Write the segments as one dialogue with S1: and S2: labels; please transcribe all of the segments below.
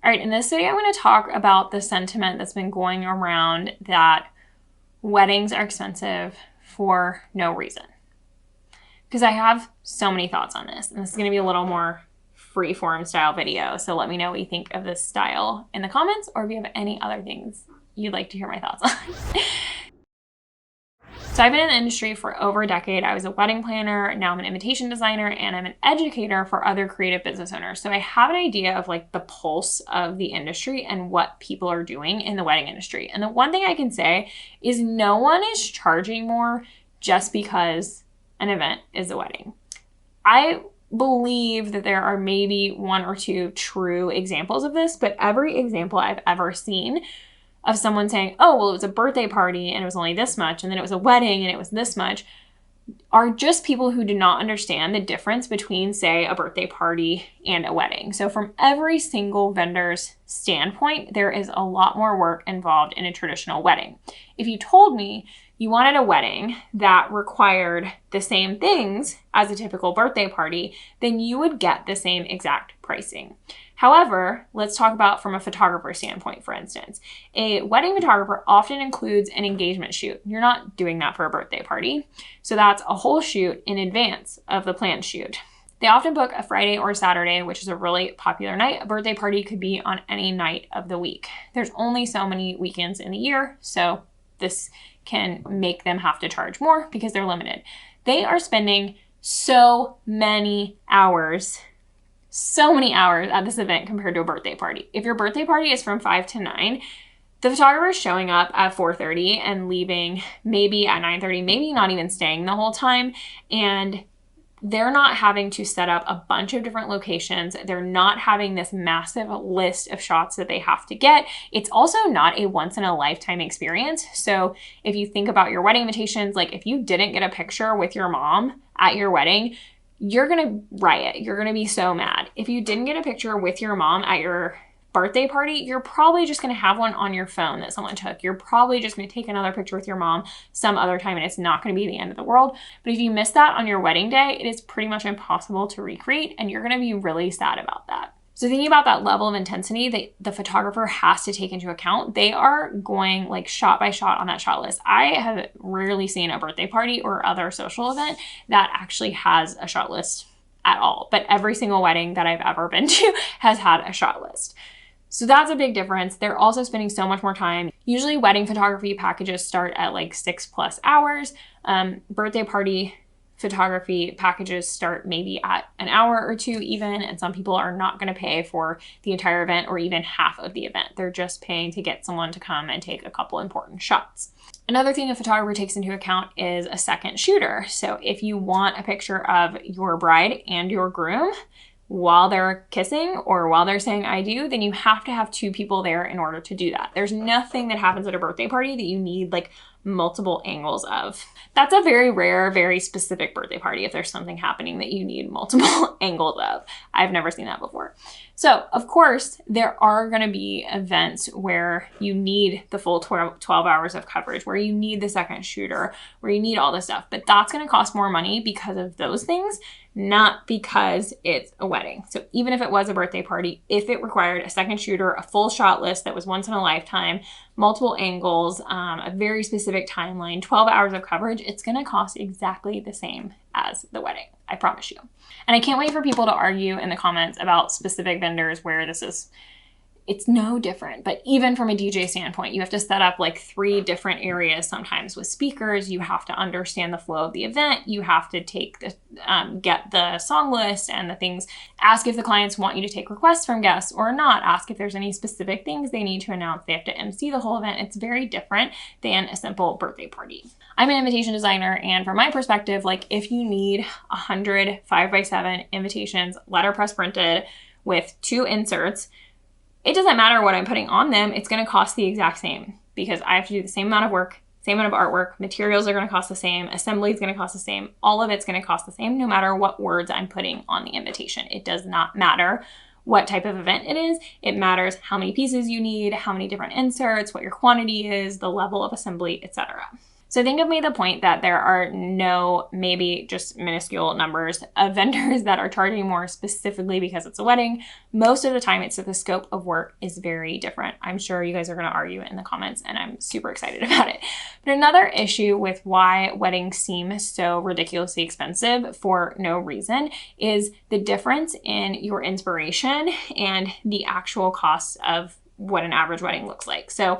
S1: All right, in this video, I'm going to talk about the sentiment that's been going around that weddings are expensive for no reason. Because I have so many thoughts on this, and this is going to be a little more free-form style video. So let me know what you think of this style in the comments, or if you have any other things you'd like to hear my thoughts on. So I've been in the industry for over a decade. I was a wedding planner, now I'm an invitation designer, and I'm an educator for other creative business owners. So I have an idea of like the pulse of the industry and what people are doing in the wedding industry. And the one thing I can say is no one is charging more just because an event is a wedding. I believe that there are maybe one or two true examples of this, but every example I've ever seen of someone saying, oh, well, it was a birthday party and it was only this much, and then it was a wedding and it was this much, are just people who do not understand the difference between, say, a birthday party and a wedding. So from every single vendor's standpoint, there is a lot more work involved in a traditional wedding. If you told me you wanted a wedding that required the same things as a typical birthday party, then you would get the same exact pricing. However, let's talk about from a photographer standpoint, for instance. A wedding photographer often includes an engagement shoot. You're not doing that for a birthday party. So that's a whole shoot in advance of the planned shoot. They often book a Friday or Saturday, which is a really popular night. A birthday party could be on any night of the week. There's only so many weekends in the year, so this can make them have to charge more because they're limited. They are spending so many hours at this event compared to a birthday party. If your birthday party is from 5 to 9, the photographer is showing up at 4:30 and leaving maybe at 9:30, maybe not even staying the whole time. And they're not having to set up a bunch of different locations. They're not having this massive list of shots that they have to get. It's also not a once in a lifetime experience. So if you think about your wedding invitations, like if you didn't get a picture with your mom at your wedding, you're going to riot. You're going to be so mad. If you didn't get a picture with your mom at your birthday party, you're probably just going to have one on your phone that someone took. You're probably just going to take another picture with your mom some other time, and it's not going to be the end of the world. But if you miss that on your wedding day, it is pretty much impossible to recreate, and you're going to be really sad about that. So thinking about that level of intensity that the photographer has to take into account, they are going like shot by shot on that shot list. I have rarely seen a birthday party or other social event that actually has a shot list at all. But every single wedding that I've ever been to has had a shot list. So that's a big difference. They're also spending so much more time. Usually wedding photography packages start at like 6+ hours. Birthday party photography packages start maybe at an hour or two even, and some people are not going to pay for the entire event or even half of the event. They're just paying to get someone to come and take a couple important shots. Another thing a photographer takes into account is a second shooter. So if you want a picture of your bride and your groom while they're kissing or while they're saying I do, then you have to have two people there in order to do that. There's nothing that happens at a birthday party that you need like multiple angles of. That's a very rare, very specific birthday party if there's something happening that you need multiple angles of. I've never seen that before. So of course, there are going to be events where you need the full 12 hours of coverage, where you need the second shooter, where you need all this stuff, but that's going to cost more money because of those things, not because it's a wedding. So even if it was a birthday party, if it required a second shooter, a full shot list that was once in a lifetime, multiple angles, a very specific timeline, 12 hours of coverage, it's going to cost exactly the same as the wedding. I promise you. And I can't wait for people to argue in the comments about specific vendors where it's no different. But even from a DJ standpoint, you have to set up like 3 different areas sometimes with speakers. You have to understand the flow of the event. You have to take get the song list and the things. Ask if the clients want you to take requests from guests or not. Ask if there's any specific things they need to announce. They have to MC the whole event. It's very different than a simple birthday party. I'm an invitation designer, and from my perspective, like if you need 100 5x7 invitations, letterpress printed with 2 inserts, it doesn't matter what I'm putting on them. It's going to cost the exact same because I have to do the same amount of work, same amount of artwork. Materials are going to cost the same. Assembly is going to cost the same. All of it's going to cost the same no matter what words I'm putting on the invitation. It does not matter what type of event it is. It matters how many pieces you need, how many different inserts, what your quantity is, the level of assembly, etc. So I think I've made the point that there are no, maybe just minuscule numbers of vendors that are charging more specifically because it's a wedding. Most of the time, it's that the scope of work is very different. I'm sure you guys are going to argue it in the comments, and I'm super excited about it. But another issue with why weddings seem so ridiculously expensive for no reason is the difference in your inspiration and the actual costs of what an average wedding looks like. So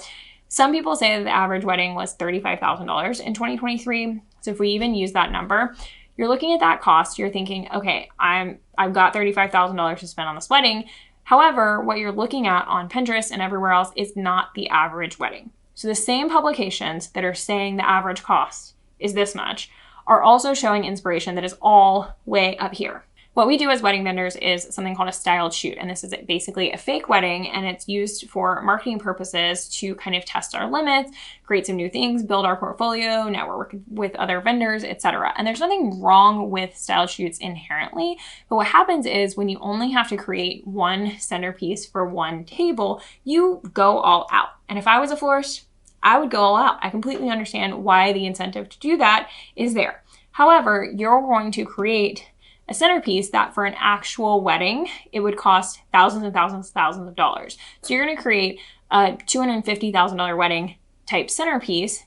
S1: some people say that the average wedding was $35,000 in 2023. So if we even use that number, you're looking at that cost, you're thinking, okay, I've got $35,000 to spend on this wedding. However, what you're looking at on Pinterest and everywhere else is not the average wedding. So the same publications that are saying the average cost is this much are also showing inspiration that is all way up here. What we do as wedding vendors is something called a styled shoot. And this is basically a fake wedding, and it's used for marketing purposes to kind of test our limits, create some new things, build our portfolio, network with other vendors, etc. And there's nothing wrong with styled shoots inherently, but what happens is when you only have to create one centerpiece for one table, you go all out. And if I was a florist, I would go all out. I completely understand why the incentive to do that is there. However, you're going to create a centerpiece that for an actual wedding, it would cost thousands and thousands and thousands of dollars. So you're going to create a $250,000 wedding type centerpiece,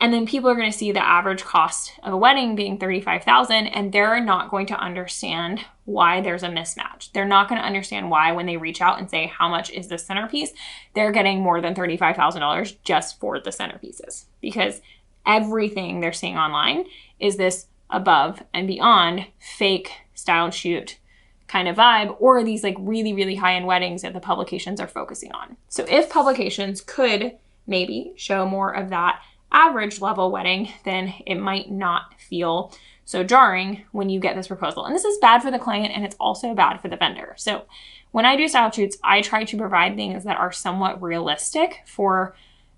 S1: and then people are going to see the average cost of a wedding being $35,000, and they're not going to understand why there's a mismatch. They're not going to understand why when they reach out and say, how much is this centerpiece? They're getting more than $35,000 just for the centerpieces, because everything they're seeing online is this above and beyond fake styled shoot kind of vibe, or these like really, really high-end weddings that the publications are focusing on. So if publications could maybe show more of that average level wedding, then it might not feel so jarring when you get this proposal. And this is bad for the client, and it's also bad for the vendor. So when I do style shoots, I try to provide things that are somewhat realistic for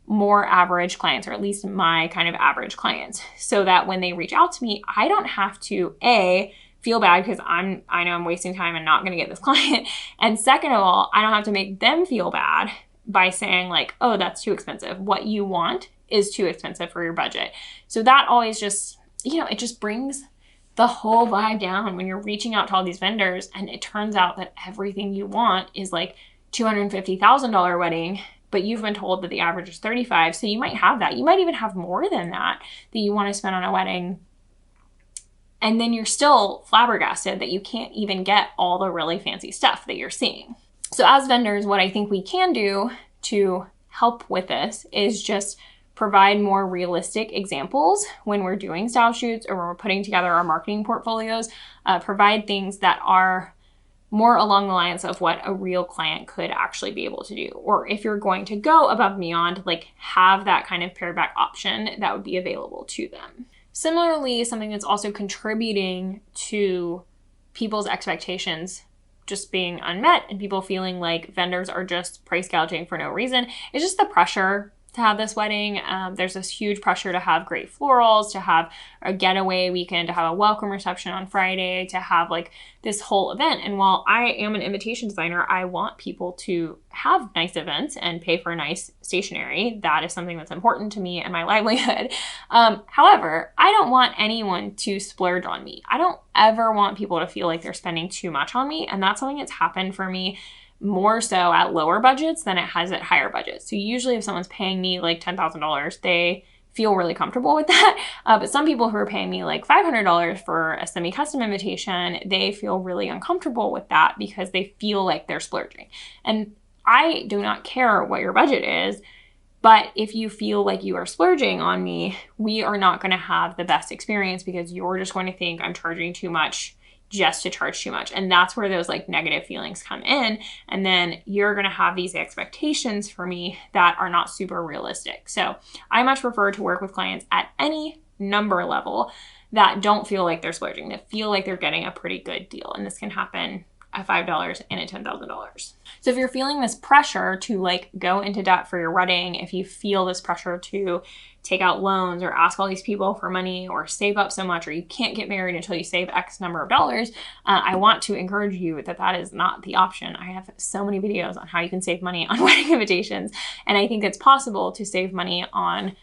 S1: more average clients, or at least my kind of average clients, so that when they reach out to me, I don't have to feel bad because I know I'm wasting time and not going to get this client. And second of all, I don't have to make them feel bad by saying like, oh, that's too expensive. What you want is too expensive for your budget. So that always just, it just brings the whole vibe down when you're reaching out to all these vendors and it turns out that everything you want is like $250,000 wedding, but you've been told that the average is 35. So you might have that. You might even have more than that you want to spend on a wedding. And then you're still flabbergasted that you can't even get all the really fancy stuff that you're seeing. So as vendors, what I think we can do to help with this is just provide more realistic examples when we're doing style shoots or when we're putting together our marketing portfolios, provide things that are more along the lines of what a real client could actually be able to do. Or if you're going to go above and beyond, like have that kind of pared back option that would be available to them. Similarly, something that's also contributing to people's expectations just being unmet and people feeling like vendors are just price gouging for no reason is just the pressure to have this wedding. There's this huge pressure to have great florals, to have a getaway weekend, to have a welcome reception on Friday, to have like this whole event. And while I am an invitation designer, I want people to have nice events and pay for nice stationery. That is something that's important to me and my livelihood. However, I don't want anyone to splurge on me. I don't ever want people to feel like they're spending too much on me. And that's something that's happened for me more so at lower budgets than it has at higher budgets. So usually if someone's paying me like $10,000, they feel really comfortable with that. But some people who are paying me like $500 for a semi-custom invitation, they feel really uncomfortable with that because they feel like they're splurging. And I do not care what your budget is, but if you feel like you are splurging on me, we are not going to have the best experience because you're just going to think I'm charging too much just to charge too much. And that's where those like negative feelings come in. And then you're going to have these expectations for me that are not super realistic. So I much prefer to work with clients at any number level that don't feel like they're splurging, that feel like they're getting a pretty good deal. And this can happen at $5 and at $10,000. So if you're feeling this pressure to like go into debt for your wedding, if you feel this pressure to take out loans or ask all these people for money or save up so much, or you can't get married until you save X number of dollars, I want to encourage you that that is not the option. I have so many videos on how you can save money on wedding invitations. And I think it's possible to save money on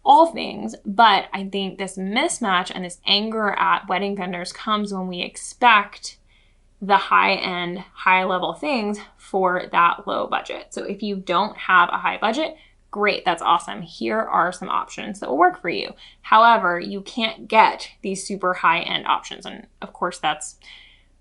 S1: all things. But I think this mismatch and this anger at wedding vendors comes when we expect the high-end, high-level things for that low budget. So if you don't have a high budget, great, that's awesome. Here are some options that will work for you. However, you can't get these super high-end options. And of course, that's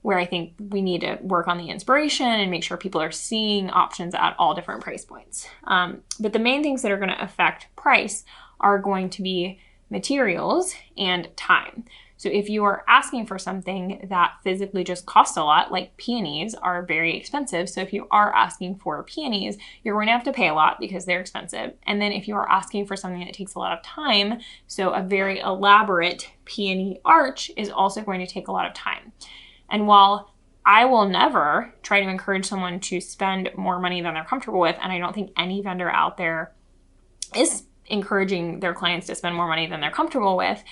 S1: where I think we need to work on the inspiration and make sure people are seeing options at all different price points. But the main things that are going to affect price are going to be materials and time. So if you are asking for something that physically just costs a lot, like peonies are very expensive. So if you are asking for peonies, you're going to have to pay a lot because they're expensive. And then if you are asking for something that takes a lot of time, so a very elaborate peony arch is also going to take a lot of time. And while I will never try to encourage someone to spend more money than they're comfortable with, and I don't think any vendor out there is encouraging their clients to spend more money than they're comfortable with,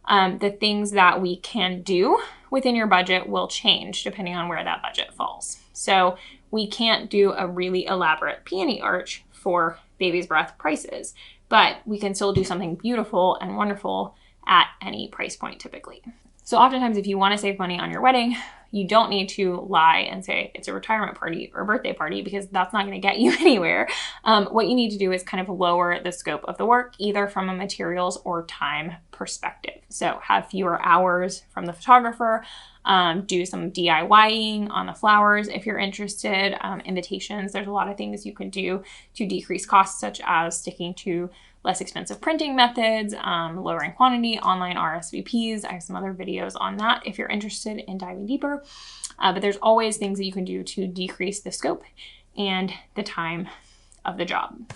S1: the things that we can do within your budget will change depending on where that budget falls. So we can't do a really elaborate peony arch for baby's breath prices, but we can still do something beautiful and wonderful at any price point typically. So oftentimes if you want to save money on your wedding, you don't need to lie and say it's a retirement party or a birthday party because that's not going to get you anywhere. What you need to do is kind of lower the scope of the work, either from a materials or time perspective. So have fewer hours from the photographer, do some DIYing on the flowers if you're interested, invitations. There's a lot of things you can do to decrease costs, such as sticking to less expensive printing methods, lowering quantity, online RSVPs. I have some other videos on that if you're interested in diving deeper. But there's always things that you can do to decrease the scope and the time of the job.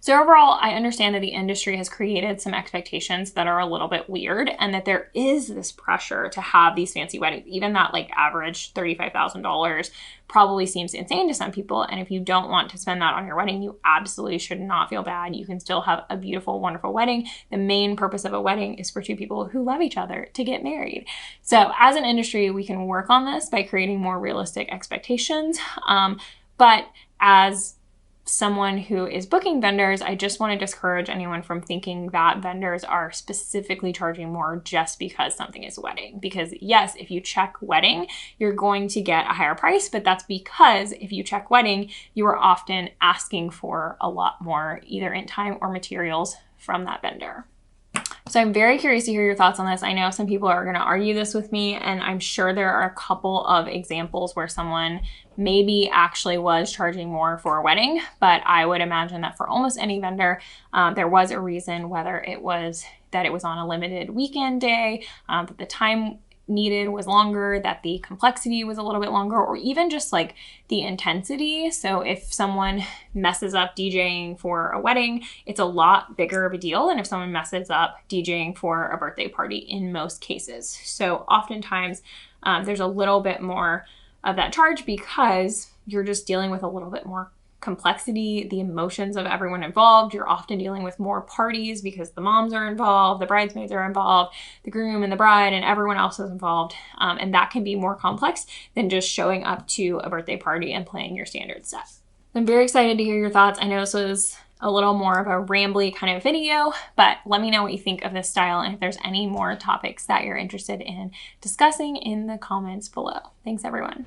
S1: So overall, I understand that the industry has created some expectations that are a little bit weird and that there is this pressure to have these fancy weddings. Even that like average $35,000 probably seems insane to some people. And if you don't want to spend that on your wedding, you absolutely should not feel bad. You can still have a beautiful, wonderful wedding. The main purpose of a wedding is for two people who love each other to get married. So as an industry, we can work on this by creating more realistic expectations. But as someone who is booking vendors, I just want to discourage anyone from thinking that vendors are specifically charging more just because something is a wedding. Because yes, if you check wedding, you're going to get a higher price, but that's because if you check wedding, you are often asking for a lot more, either in time or materials from that vendor. So I'm very curious to hear your thoughts on this. I know some people are going to argue this with me, and I'm sure there are a couple of examples where someone maybe actually was charging more for a wedding, but I would imagine that for almost any vendor, there was a reason, whether it was that it was on a limited weekend day, that the time needed was longer, that the complexity was a little bit longer, or even just like the intensity. So if someone messes up DJing for a wedding, it's a lot bigger of a deal than if someone messes up DJing for a birthday party in most cases. So oftentimes there's a little bit more of that charge because you're just dealing with a little bit more complexity, the emotions of everyone involved. You're often dealing with more parties because the moms are involved, the bridesmaids are involved, the groom and the bride and everyone else is involved. And that can be more complex than just showing up to a birthday party and playing your standard set. I'm very excited to hear your thoughts. I know this was a little more of a rambly kind of video, but let me know what you think of this style and if there's any more topics that you're interested in discussing in the comments below. Thanks everyone.